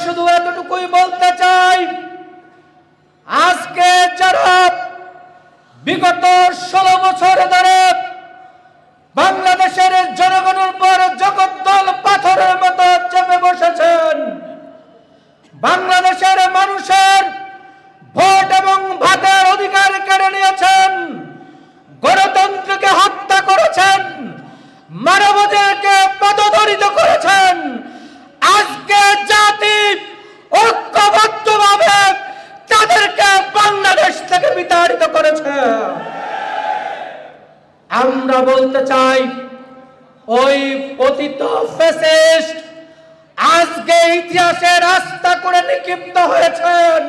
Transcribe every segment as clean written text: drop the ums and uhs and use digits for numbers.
শুধু এতটুকুই বলতে চাই, আজকে যারা বিগত 16 বছর ধরে বাংলাদেশের জনগণের উপর জগদ্দল পাথরের মতো চেপে বসেছেন, বাংলাদেশের মানুষের ভোট এবং ভাতের অধিকার কেড়ে নিয়েছেন, গণতন্ত্রকে হত্যা করেছেন, মানবাধিকারকে পদদলিত করেছেন, আজকে জাতি ঐক্যবদ্ধভাবে তাদেরকে বাংলাদেশ থেকে বিতাড়িত করেছে। আমরা বলতে চাই, ওই পতিত ফ্যাসিস্ট আজকে ইতিহাসে রাস্তা করে নিক্ষিপ্ত হয়েছেন।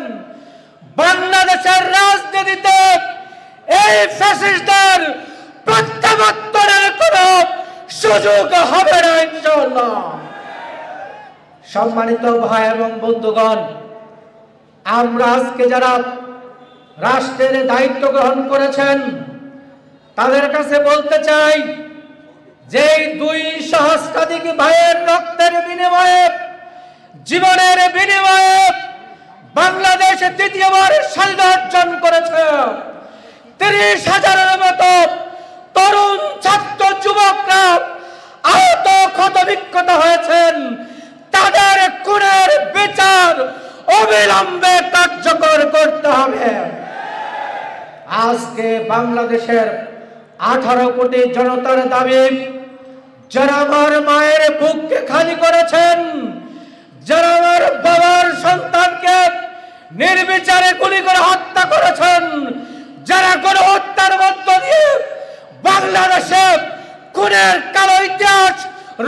বাংলাদেশের রাজনীতিতে এই ফ্যাসিস্টদের প্রত্যাবর্তনের কোনো সুযোগ হবে না ইনশাআল্লাহ। সম্মানিত ভাই এবং বন্ধুগণ, আমরা আজকে যারা রাষ্ট্রের দায়িত্ব গ্রহণ করেছেন তাদের কাছে বলতে চাই যে দুই সহস্রাধিক ভাইয়ের রক্তের বিনিময়ে, জীবনের বিনিময়ে বাংলাদেশ দ্বিতীয়বার স্বাধীনতা অর্জন করেছে। 30,000-এর মতো তরুণ ছাত্র যুবকরা আহত ক্ষত বিক্ষত হয়েছেন। তাদের খুনের বিচার অবিলম্বে কার্যকর করতে হবে। আজকে বাংলাদেশের 18 কোটি জনতার দাবি, যারা আমার মায়ের বুককে খালি করেছেন, যারা আমার বাবার সন্তানকে নির্বিচারে গুলি করে হত্যা করেছেন, যারা গণহত্যার মধ্য দিয়ে বাংলাদেশে খুনের কালো ইতিহাস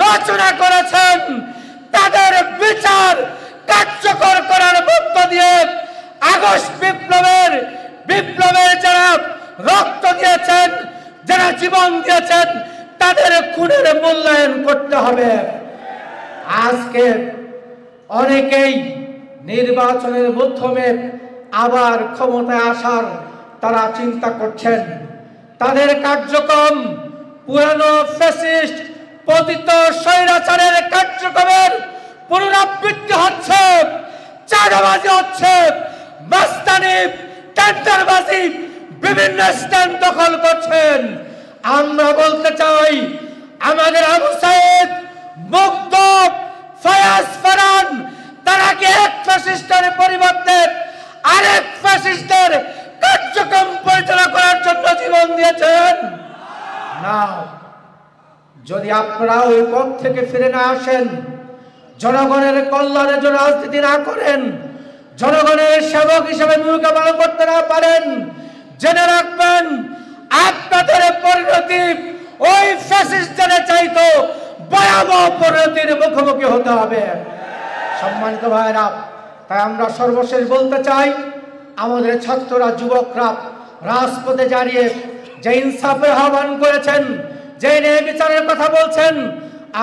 রচনা করেছেন, তাদের বিচার কার্যকর করার মধ্য দিয়ে আগস্ট বিপ্লবের যারা রক্ত দিয়েছেন, যারা জীবন দিয়েছেন, তাদের খুনের মূল্যায়ন করতে হবে। আজকে অনেকেই নির্বাচনের মাধ্যমে আবার ক্ষমতায় আসার তারা চিন্তা করছেন। তাদের কার্যক্রম পুরানো ফ্যাসিস্ট পতিত স্বৈরাচারের কার্যক্রমের পুনরাবৃত্তি হচ্ছে, চাঁদাবাজি হচ্ছে, মাস্তানি, টেন্ডারবাজি, বিভিন্ন স্থান দখল করছেন। আমরা বলতে চাই, আমাদের আবু সাইদ, মুগ্ধ, ফয়াজ, ফারহান তারা কি এক ফ্যাসিস্টের পরিবর্তে আরেক ফ্যাসিস্টের কার্যক্রম পরিচালনা করার জন্য জীবন দিয়েছেন? না। যদি আপনারা ওই পথ থেকে ফিরে না আসেন, জনগণের কল্যাণের জন্য রাজনীতি না করেন, জনগণের সেবক হিসেবে ভূমিকা পালন করতে না পারেন, জেনে রাখবেন আপনাদের পরিণতি ওই ফ্যাসিস্টদের চাইতো ভয়াবহ পরিণতির মুখোমুখি হতে হবে। সম্মানিত ভাইরা, তাই আমরা সর্বশেষ বলতে চাই, আমাদের ছাত্ররা, যুবকরা রাজপথে দাঁড়িয়ে যে ইনসাফের আহ্বান করেছেন, যে ন্যায় বিচারের কথা বলছেন,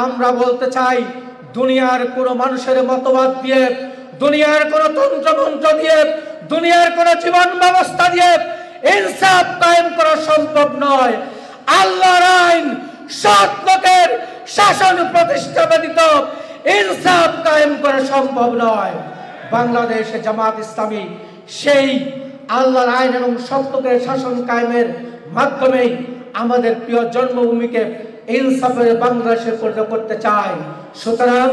আমরা বলতে চাই, দুনিয়ার কোনো মানুষের মতবাদ দিয়ে, দুনিয়ার কোনো তন্ত্রমন্ত্র দিয়ে, দুনিয়ার কোনো জীবন ব্যবস্থা দিয়ে ইনসাফ কায়েম করা সম্ভব নয়। আল্লাহর আইন, সৎ লোকের শাসন প্রতিষ্ঠা ব্যতীত ইনসাফ কায়েম করা সম্ভব নয়। বাংলাদেশ জামাত ইসলামী সেই আল্লাহর আইন এবং সৎ লোকের শাসন কায়েমের মাধ্যমেই আমাদের প্রিয় জন্মভূমিকে ইনসাফের বাংলাদেশে পরিণত করতে চায়। সুতরাং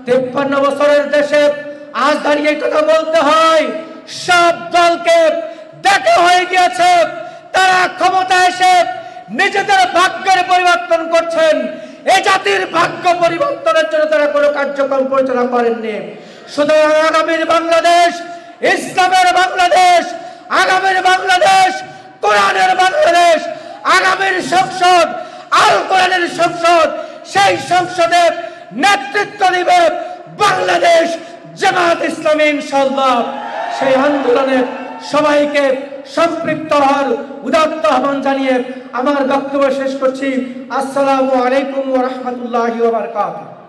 53 বছরের দেশে আজ দাঁড়িয়ে কথা বলতে হয়, সব দলকে দেখা হয়ে গিয়েছে, তারা ক্ষমতায় এসে নিজেদের ভাগ্যের পরিবর্তন করছেন। এই জাতির ভাগ্য পরিবর্তনের জন্য তারা কোনো কার্যক্রম পরিচালনা করেননি। সুতরাং আগামীর বাংলাদেশ ইসলামের বাংলাদেশ, আগামীর বাংলাদেশ কোরআনের বাংলাদেশ, আগামীর সংসদ আল কোরআনের সংসদ, সেই সংসদে নেতৃত্ব দিবে বাংলাদেশ জামাত ইসলামী ইনশাআল্লাহ। সেই আন্দোলনে সবাইকে সম্পৃক্ত হওয়ার উদাত্ত আহ্বান জানিয়ে আমার বক্তব্য শেষ করছি। আসসালামু আলাইকুম ওয়া রাহমাতুল্লাহি ওয়া বারাকাতুহু।